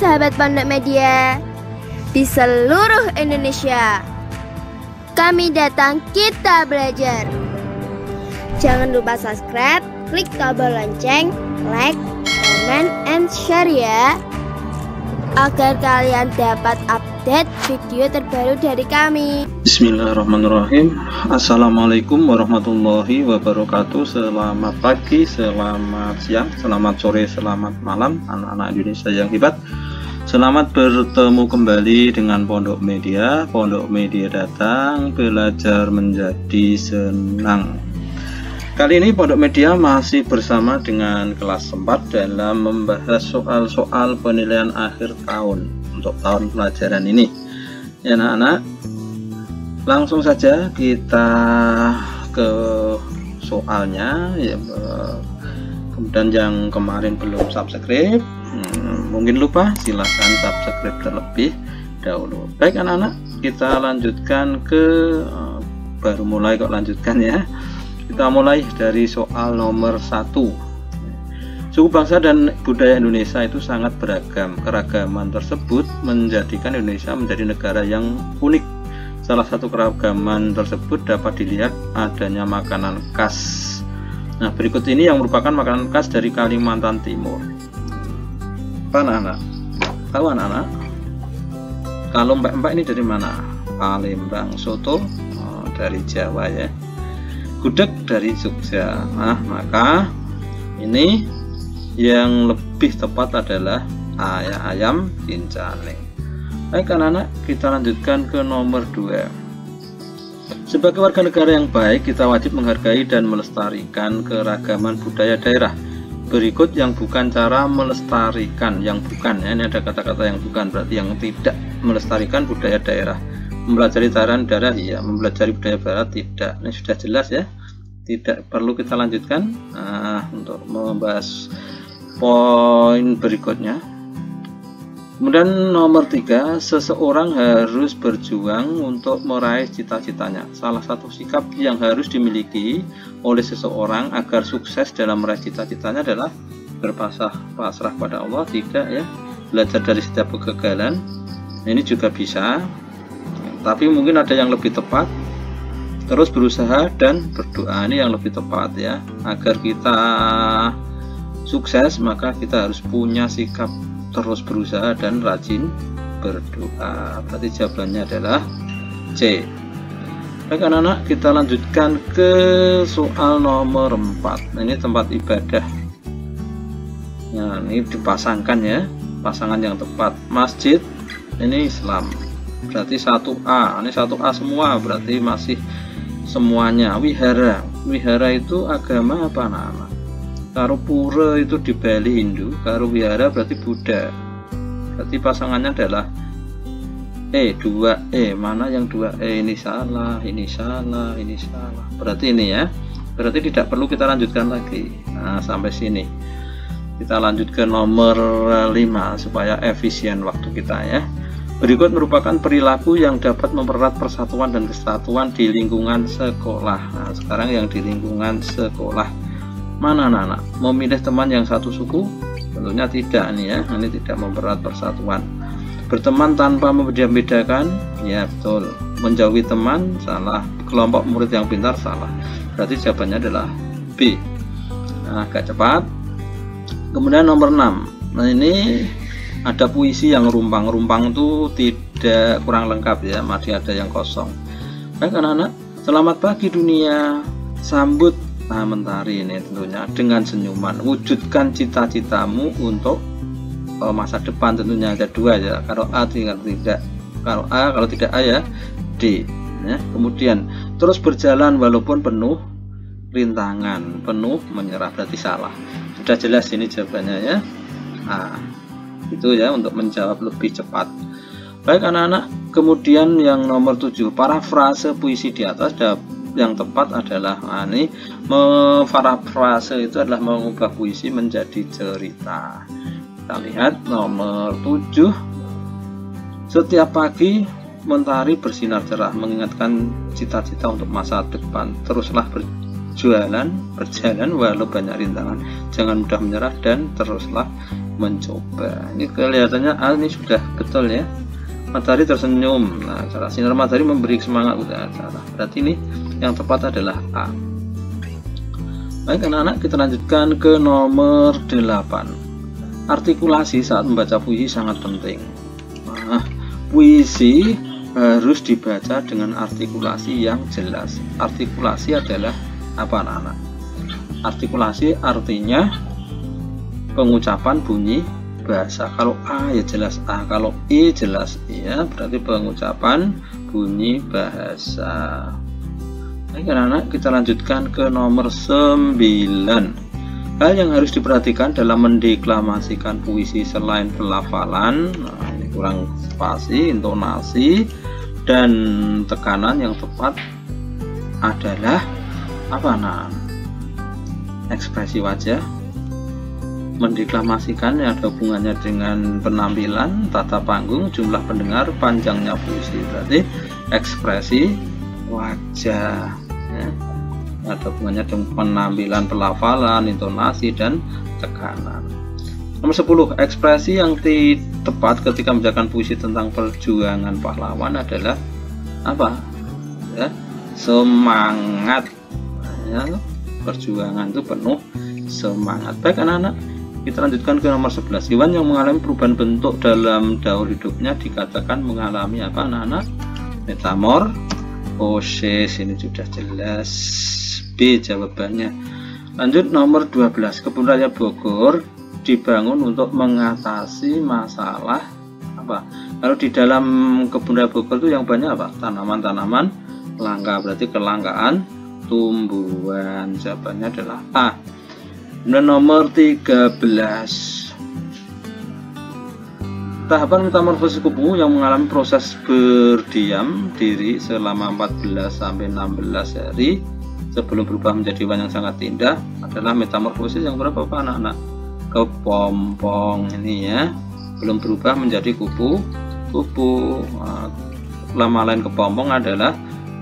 sahabat Pondok Media di seluruh Indonesia. Kami datang, kita belajar. Jangan lupa subscribe, klik tombol lonceng, like, comment, and share ya, agar kalian dapat update video terbaru dari kami. Bismillahirrahmanirrahim. Assalamualaikum warahmatullahi wabarakatuh. Selamat pagi, selamat siang, selamat sore, selamat malam anak-anak Indonesia yang hebat. Selamat bertemu kembali dengan Pondok Media. Pondok Media datang, belajar menjadi senang. Kali ini Pondok Media masih bersama dengan kelas 4 dalam membahas soal-soal penilaian akhir tahun untuk tahun pelajaran ini. Ya anak-anak, langsung saja kita ke soalnya ya. Kemudian yang kemarin belum subscribe, mungkin lupa, silahkan subscribe terlebih dahulu. Baik anak-anak, kita lanjutkan ke baru mulai kok lanjutkan ya. Kita mulai dari soal nomor 1. Suku bangsa dan budaya Indonesia itu sangat beragam. Keragaman tersebut menjadikan Indonesia menjadi negara yang unik. Salah satu keragaman tersebut dapat dilihat adanya makanan khas. Nah, berikut ini yang merupakan makanan khas dari Kalimantan Timur. Apa anak-anak? Tahu anak-anak? Kalau empek-empek ini dari mana? Palembang. Soto dari Jawa ya. Gudeg dari Jogja. Nah, maka ini yang lebih tepat adalah ayam kincane. Baik anak-anak, kita lanjutkan ke nomor 2. Sebagai warga negara yang baik, kita wajib menghargai dan melestarikan keragaman budaya daerah. Berikut yang bukan cara melestarikan, yang bukan ya, ini ada kata-kata yang bukan, berarti yang tidak melestarikan budaya daerah. Mempelajari tarian daerah ya, mempelajari budaya barat tidak. Ini sudah jelas ya, tidak perlu kita lanjutkan. Untuk membahas poin berikutnya, kemudian nomor 3, seseorang harus berjuang untuk meraih cita-citanya. Salah satu sikap yang harus dimiliki oleh seseorang agar sukses dalam meraih cita-citanya adalah berpasrah pada Allah, tidak ya, belajar dari setiap kegagalan. Ini juga bisa, tapi mungkin ada yang lebih tepat, terus berusaha dan berdoa. Ini yang lebih tepat ya. Agar kita sukses, maka kita harus punya sikap terus berusaha dan rajin berdoa. Berarti jawabannya adalah C. Baik anak-anak, kita lanjutkan ke soal nomor 4. Nah, ini tempat ibadah. Nah, ini dipasangkan ya, pasangan yang tepat. Masjid, ini Islam, berarti 1A. Ini 1A semua, berarti masih semuanya. Wihara, wihara itu agama apa anak-anak? Karo pura itu di Bali Hindu, karo wihara berarti Buddha. Berarti pasangannya adalah 2E. Mana yang 2E? Ini salah, ini salah, ini salah. Berarti ini ya. Berarti tidak perlu kita lanjutkan lagi. Nah, sampai sini. Kita lanjut ke nomor 5 supaya efisien waktu kita ya. Berikut merupakan perilaku yang dapat mempererat persatuan dan kesatuan di lingkungan sekolah. Nah, sekarang yang di lingkungan sekolah. Mana anak-anak? Memilih teman yang satu suku? Tentunya tidak nih ya. Ini tidak mempererat persatuan. Berteman tanpa membedakan? Ya betul. Menjauhi teman? Salah. Kelompok murid yang pintar? Salah. Berarti jawabannya adalah B. Nah, agak cepat. Kemudian nomor 6. Nah, ini ada puisi yang rumpang itu tidak kurang lengkap ya, masih ada yang kosong. Baik anak-anak, selamat pagi dunia, sambut mentari ini tentunya dengan senyuman, wujudkan cita-citamu untuk masa depan. Tentunya ada 2 ya, kalau A tinggal tidak, kalau A, kalau tidak A ya D ya. Kemudian terus berjalan walaupun penuh rintangan, penuh menyerah, berarti salah. Sudah jelas ini jawabannya ya. Itu ya untuk menjawab lebih cepat. Baik anak-anak, kemudian yang nomor 7, parafrase puisi di atas yang tepat adalah ini parafrase itu adalah mengubah puisi menjadi cerita. Kita lihat nomor 7. Setiap pagi mentari bersinar cerah, mengingatkan cita-cita untuk masa depan. Teruslah berjalan walau banyak rintangan, jangan mudah menyerah dan teruslah mencoba. Ini kelihatannya ini sudah betul ya. Matahari tersenyum. Nah, cara sinar matahari memberi semangat usaha. Berarti ini yang tepat adalah A. Baik anak-anak, kita lanjutkan ke nomor 8. Artikulasi saat membaca puisi sangat penting. Nah, puisi harus dibaca dengan artikulasi yang jelas. Artikulasi adalah apa anak-anak? Artikulasi artinya pengucapan bunyi bahasa. Kalau A ya jelas A, kalau I jelas I ya, berarti pengucapan bunyi bahasa. Baik anak-anak, kita lanjutkan ke nomor 9. Hal yang harus diperhatikan dalam mendeklamasikan puisi selain pelafalan, nah ini kurang spasi, intonasi, dan tekanan yang tepat adalah apa nah? Ekspresi wajah. Mendeklamasikan yang ada hubungannya dengan penampilan, tata panggung, jumlah pendengar, panjangnya puisi. Berarti ekspresi wajah ya. Ada hubungannya dengan penampilan, pelafalan, intonasi, dan tekanan. Nomor 10. Ekspresi yang tepat ketika membacakan puisi tentang perjuangan pahlawan adalah apa? Ya, semangat ya. Perjuangan itu penuh semangat. Baik anak-anak, kita lanjutkan ke nomor 11. Hewan yang mengalami perubahan bentuk dalam daur hidupnya dikatakan mengalami apa anak-anak? Metamorfosis. Ini sudah jelas B jawabannya. Lanjut nomor 12. Kebun Raya Bogor dibangun untuk mengatasi masalah apa? Kalau di dalam Kebun Raya Bogor itu yang banyak apa? Tanaman-tanaman langka, berarti kelangkaan tumbuhan. Jawabannya adalah A. Dan nomor 13. Tahapan metamorfosis kupu yang mengalami proses berdiam diri selama 14 sampai 16 hari sebelum berubah menjadi hewan yang sangat indah adalah metamorfosis yang berapa Pak anak-anak? Kepompong ini ya, belum berubah menjadi kupu-kupu. Nama lain kepompong adalah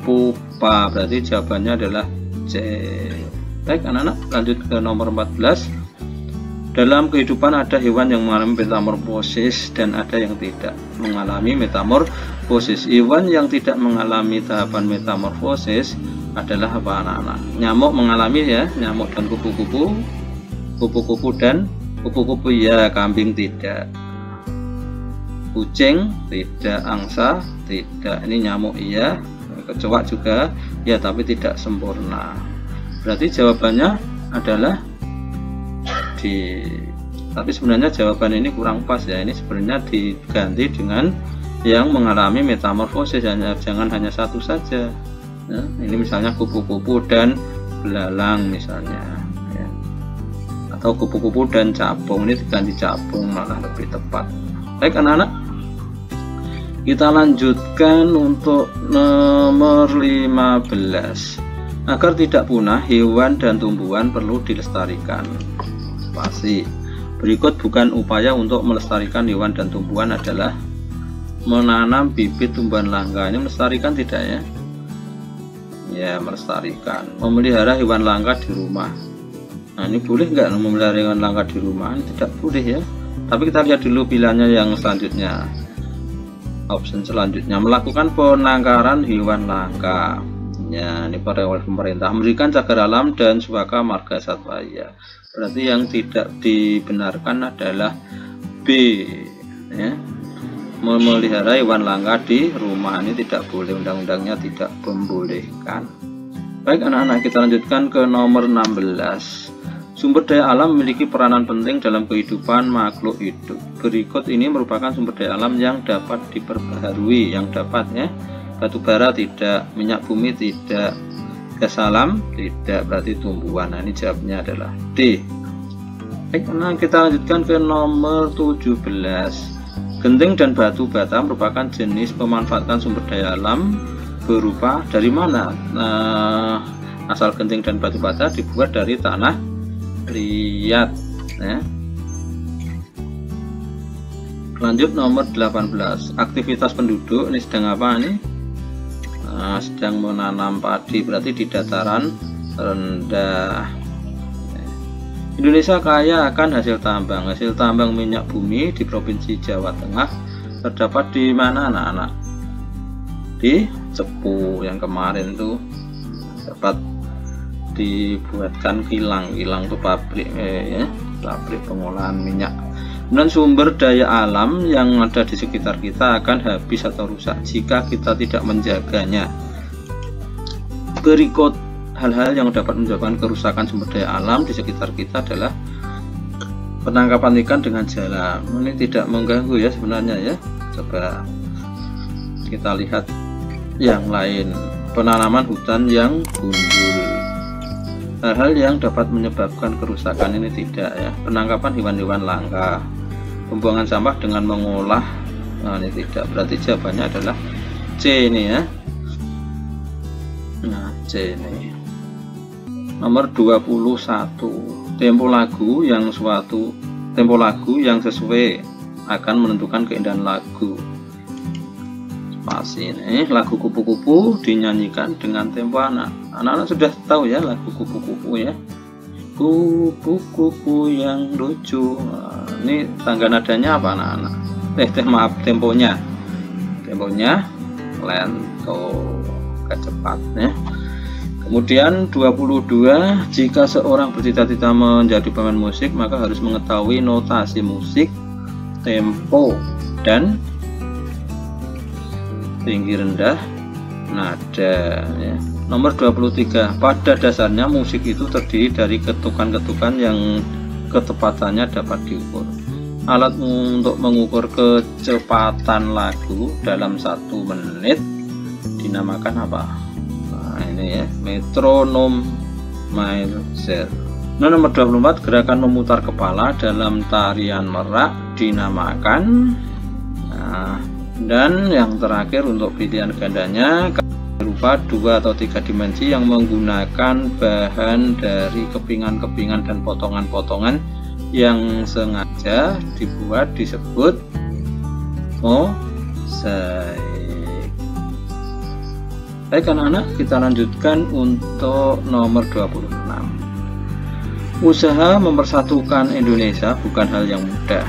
pupa, berarti jawabannya adalah C. Baik anak-anak, lanjut ke nomor 14. Dalam kehidupan ada hewan yang mengalami metamorfosis dan ada yang tidak mengalami metamorfosis. Hewan yang tidak mengalami tahapan metamorfosis adalah apa anak-anak? Nyamuk mengalami ya, nyamuk dan kupu-kupu. Kupu-kupu dan kupu-kupu ya, kambing tidak. Kucing tidak, angsa tidak. Ini nyamuk iya, kecoak juga ya, tapi tidak sempurna. Berarti jawabannya adalah D. Tapi sebenarnya jawaban ini kurang pas ya. Ini sebenarnya diganti dengan yang mengalami metamorfosis. Jangan hanya satu saja. Nah, ini misalnya kupu-kupu dan belalang misalnya ya. Atau kupu-kupu dan capung, ini diganti capung malah lebih tepat. Baik anak-anak, kita lanjutkan untuk nomor 15. Agar tidak punah, hewan dan tumbuhan perlu dilestarikan. Pasti. Berikut bukan upaya untuk melestarikan hewan dan tumbuhan adalah menanam bibit tumbuhan langka. Ini melestarikan tidak ya? Ya, melestarikan. Memelihara hewan langka di rumah. Nah, ini boleh nggak memelihara hewan langka di rumah? Ini tidak boleh ya. Tapi kita lihat dulu pilihannya yang selanjutnya. Option selanjutnya, melakukan penangkaran hewan langka. Ya, ini oleh pemerintah, memberikan cagar alam dan suaka marga satwa ya. Berarti yang tidak dibenarkan adalah B ya. Memelihara hewan langka di rumah ini tidak boleh, undang-undangnya tidak membolehkan. Baik anak-anak, kita lanjutkan ke nomor 16. Sumber daya alam memiliki peranan penting dalam kehidupan makhluk hidup. Berikut ini merupakan sumber daya alam yang dapat diperbaharui, yang dapat ya. Batu bara tidak, minyak bumi tidak, gas alam tidak, berarti tumbuhan. Nah, ini jawabnya adalah D. Baik, nah kita lanjutkan ke nomor 17. Genting dan batu bata merupakan jenis pemanfaatan sumber daya alam berupa dari mana? Nah, asal genting dan batu bata dibuat dari tanah liat ya. Lanjut nomor 18. Aktivitas penduduk ini sedang apa nih? Sedang menanam padi, berarti di dataran rendah. Indonesia kaya akan hasil tambang. Hasil tambang minyak bumi di Provinsi Jawa Tengah terdapat di mana anak-anak? Di Cepu, yang kemarin tuh dapat dibuatkan kilang tuh pabrik pabrik pengolahan minyak. Dan sumber daya alam yang ada di sekitar kita akan habis atau rusak jika kita tidak menjaganya. Berikut hal-hal yang dapat menyebabkan kerusakan sumber daya alam di sekitar kita adalah penangkapan ikan dengan jalan. Ini tidak mengganggu ya sebenarnya ya. Coba kita lihat yang lain. Penanaman hutan yang gundul. Hal-hal yang dapat menyebabkan kerusakan ini tidak ya. Penangkapan hewan-hewan langka. Pembuangan sampah dengan mengolah. Nah, ini tidak. Berarti jawabannya adalah C ini ya. Nah, C ini. Nomor 21. Tempo lagu yang sesuai akan menentukan keindahan lagu. Spasi ini lagu kupu-kupu dinyanyikan dengan tempo anak. Anak-anak sudah tahu ya lagu kupu-kupu ya. Kupu-kupu yang lucu. Nah, ini tangga nadanya apa anak-anak? Maaf, temponya. Temponya lento, cepat ya. Kemudian 22, jika seorang bercita-cita menjadi pemain musik maka harus mengetahui notasi musik, tempo, dan tinggi rendah nada ya. Nomor 23, pada dasarnya musik itu terdiri dari ketukan-ketukan yang ketepatannya dapat diukur. Alat untuk mengukur kecepatan lagu dalam 1 menit dinamakan apa? Nah, ini ya, metronom Meiser. Nah, nomor 24, gerakan memutar kepala dalam tarian merak dinamakan. Nah, dan yang terakhir untuk pilihan gandanya berupa 2 atau 3 dimensi yang menggunakan bahan dari kepingan-kepingan dan potongan-potongan yang sengaja dibuat disebut mosaik. Baik anak-anak, kita lanjutkan untuk nomor 26. Usaha mempersatukan Indonesia bukan hal yang mudah.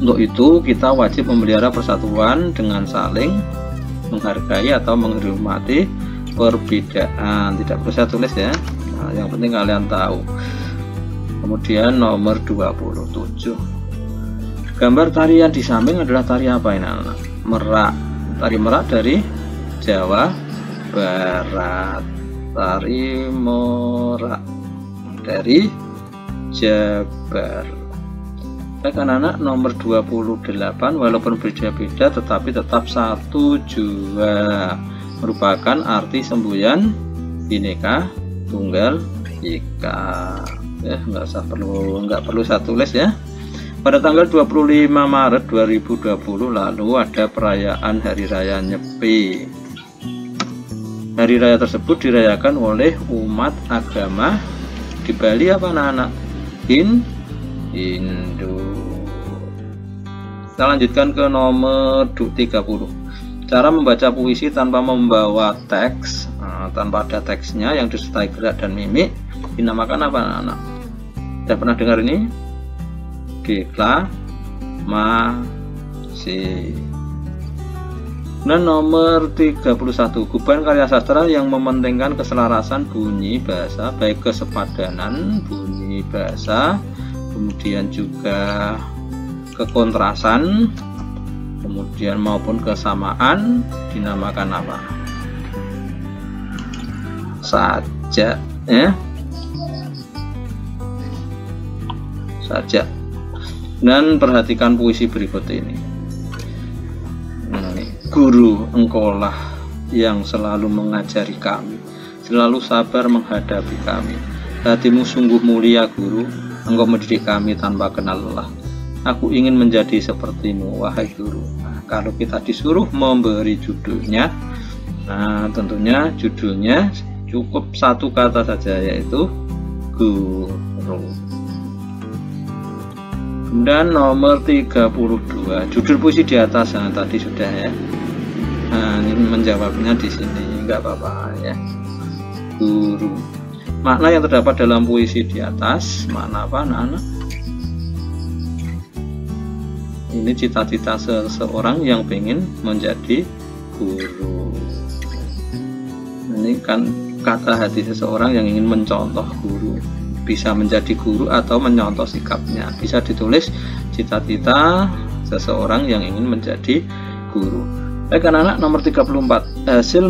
Untuk itu kita wajib memelihara persatuan dengan saling menghargai atau menghormati perbedaan. Tidak perlu saya tulis ya. Nah, yang penting kalian tahu. Kemudian nomor 27. Gambar tarian di samping adalah tari apa ini anak? Merak. Tari merak dari Jawa Barat. Tari merak dari Jabar. Baik anak-anak, nomor 28, walaupun berbeda-beda tetapi tetap satu jua, merupakan arti semboyan Bhinneka Tunggal Ika. Ya, nggak perlu saya tulis ya. Pada tanggal 25 Maret 2020 lalu ada perayaan Hari Raya Nyepi. Hari raya tersebut dirayakan oleh umat agama di Bali apa anak-anak? Hindu. Kita lanjutkan ke nomor 30. Cara membaca puisi tanpa membawa teks, tanpa ada teksnya yang disertai gerak dan mimik dinamakan apa anak-anak? Sudah pernah dengar ini? Deklamasi. Dan nomor 31, Guban karya sastra yang mementingkan keselarasan bunyi bahasa, baik kesepadanan bunyi bahasa, kemudian juga kekontrasan, kemudian maupun kesamaan dinamakan apa? Sajak ya. Sajak. Dan perhatikan puisi berikut ini. Guru, engkaulah yang selalu mengajari kami, selalu sabar menghadapi kami. Hatimu sungguh mulia guru, engkau mendidik kami tanpa kenal lelah. Aku ingin menjadi sepertimu, wahai guru. Nah, kalau kita disuruh memberi judulnya, nah tentunya judulnya cukup 1 kata saja, yaitu guru. Dan nomor 32, judul puisi di atas, nah, tadi sudah ya. Nah, ini menjawabnya di sini, nggak apa-apa ya. Guru. Makna yang terdapat dalam puisi di atas, makna apa anak-anak? Ini cita-cita seseorang yang ingin menjadi guru. Ini kan kata hati seseorang yang ingin mencontoh guru. Bisa menjadi guru atau menyontoh sikapnya. Bisa ditulis cita-cita seseorang yang ingin menjadi guru. Baik anak-anak, nomor 34. Hasil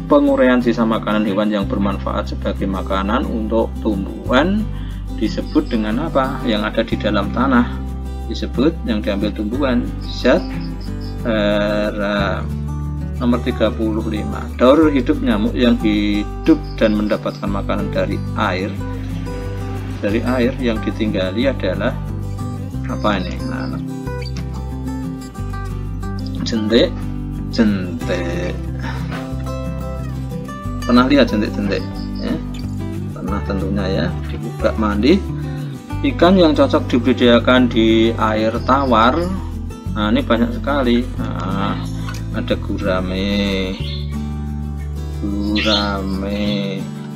penguraian sisa makanan hewan yang bermanfaat sebagai makanan untuk tumbuhan disebut dengan apa? Yang ada di dalam tanah disebut yang diambil tumbuhan zat hara. Nomor 35. Daur hidup nyamuk yang hidup dan mendapatkan makanan dari air yang ditinggali adalah apa ini? Nah, jentik. Pernah lihat jentik ya? Pernah tentunya ya, di bak mandi. Ikan yang cocok dibudidayakan di air tawar, nah ini banyak sekali. Nah, ada gurame,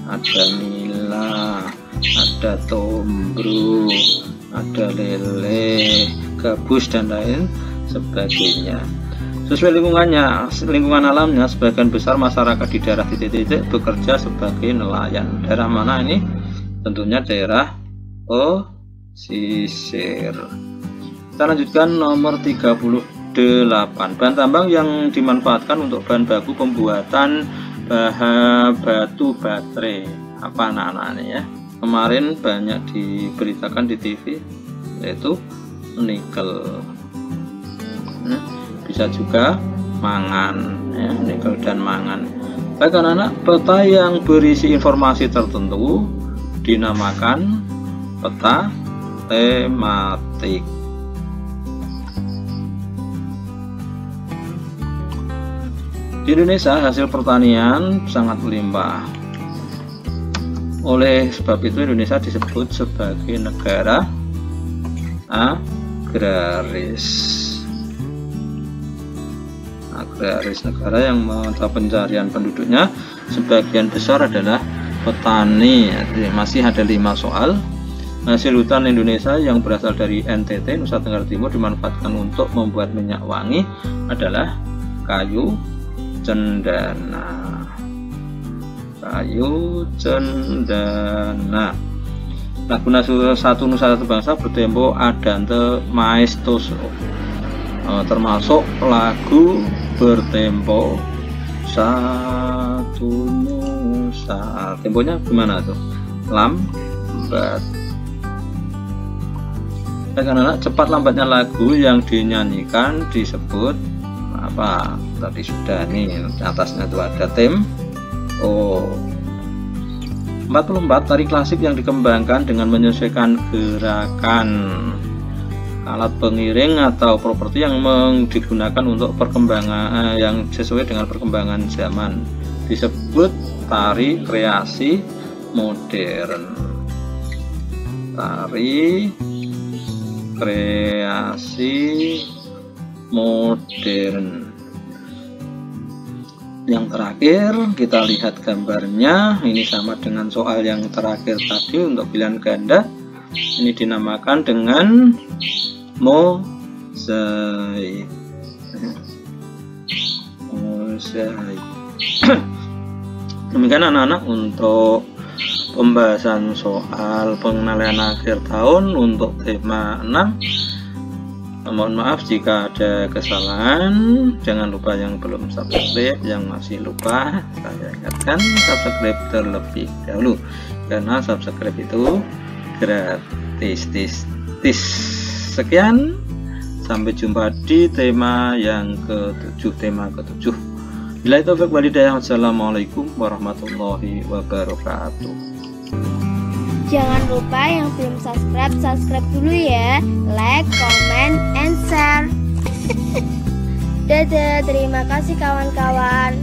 ada nila, ada tombro, ada lele, gabus dan lain sebagainya. Sesuai lingkungan alamnya, sebagian besar masyarakat di daerah titik-titik bekerja sebagai nelayan. Daerah mana ini? Tentunya daerah pesisir. Kita lanjutkan nomor 38. Bahan tambang yang dimanfaatkan untuk bahan baku pembuatan batu baterai. Apa anak-anak ini ya? Kemarin banyak diberitakan di TV, yaitu nikel. Bisa juga mangan ya, nikel dan mangan. Baik anak-anak, peta yang berisi informasi tertentu dinamakan peta tematik. Di Indonesia hasil pertanian sangat melimpah. Oleh sebab itu Indonesia disebut sebagai negara agraris. Negara yang mata pencarian penduduknya sebagian besar adalah petani. Jadi masih ada 5 soal. Hasil hutan Indonesia yang berasal dari NTT, Nusa Tenggara Timur, dimanfaatkan untuk membuat minyak wangi adalah kayu cendana. Laguna satu Nusa Satu Bangsa bertempo adante maestoso, termasuk lagu bertempo satu Nusa. Temponya gimana tuh? Lambat. Anak-anak, cepat lambatnya lagu yang dinyanyikan disebut apa? Tadi sudah nih, atasnya itu ada tempo. 44. Tari klasik yang dikembangkan dengan menyesuaikan gerakan. Alat pengiring atau properti yang digunakan untuk perkembangan yang sesuai dengan perkembangan zaman disebut tari kreasi modern. Tari kreasi modern. Yang terakhir kita lihat gambarnya, ini sama dengan soal yang terakhir tadi untuk pilihan ganda. Ini dinamakan dengan mozaik. Demikian anak-anak untuk pembahasan soal pengenalan akhir tahun untuk tema 6. Mohon maaf jika ada kesalahan. Jangan lupa yang belum subscribe, yang masih lupa, saya ingatkan subscribe terlebih dahulu karena subscribe itu gratis. Sekian, sampai jumpa di tema yang ke-7. Bila itu Assalamualaikum warahmatullahi wabarakatuh. Jangan lupa yang belum subscribe dulu ya. Like, comment, and share. Dadah, terima kasih kawan-kawan.